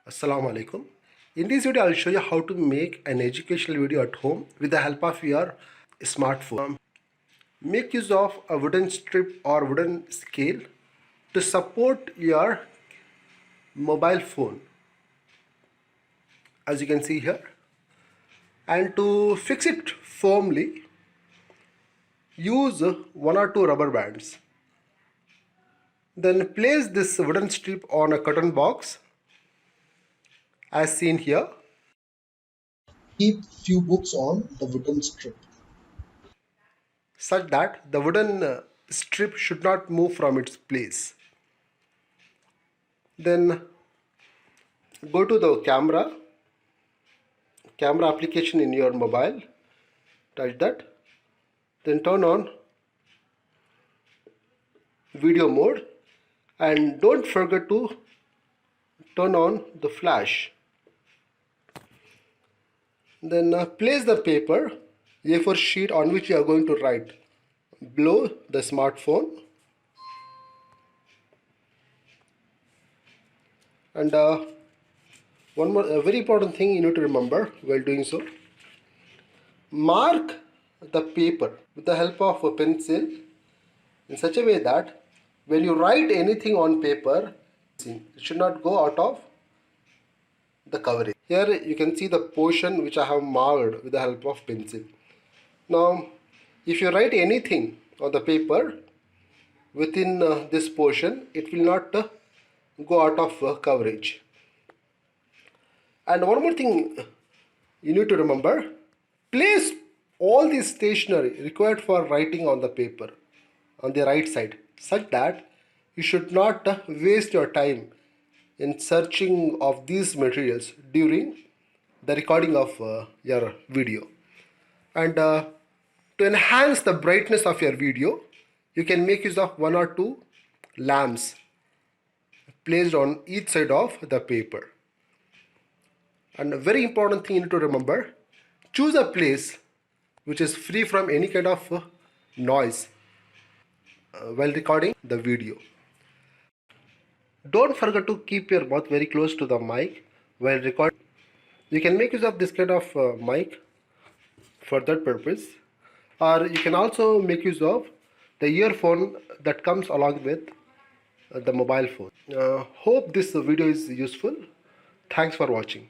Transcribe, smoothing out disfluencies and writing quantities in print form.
Assalamu alaikum. In this video I'll show you how to make an educational video at home with the help of your smartphone. Make use of a wooden strip or wooden scale to support your mobile phone, as you can see here, and to fix it firmly use one or two rubber bands. Then place this wooden strip on a cotton box as seen here. Keep few books on the wooden strip. Such that the wooden strip should not move from its place. Then go to the camera application in your mobile, touch that, then turn on video mode and don't forget to turn on the flash. Then place the paper A4 sheet on which you are going to write below the smartphone, and one more very important thing you need to remember while doing so: mark the paper with the help of a pencil in such a way that when you write anything on paper, it should not go out of the coverage. Here you can see the portion which I have marked with the help of pencil. Now if you write anything on the paper within this portion, it will not go out of coverage. And one more thing you need to remember: place all the stationery required for writing on the paper on the right side, such that you should not waste your time in searching of these materials during the recording of your video. And to enhance the brightness of your video, you can make use of one or two lamps placed on each side of the paper. And a very important thing you need to remember: choose a place which is free from any kind of noise while recording the video. Don't forget to keep your mouth very close to the mic while recording. You can make use of this kind of mic for that purpose, or you can also make use of the earphone that comes along with the mobile phone. Hope this video is useful. Thanks for watching.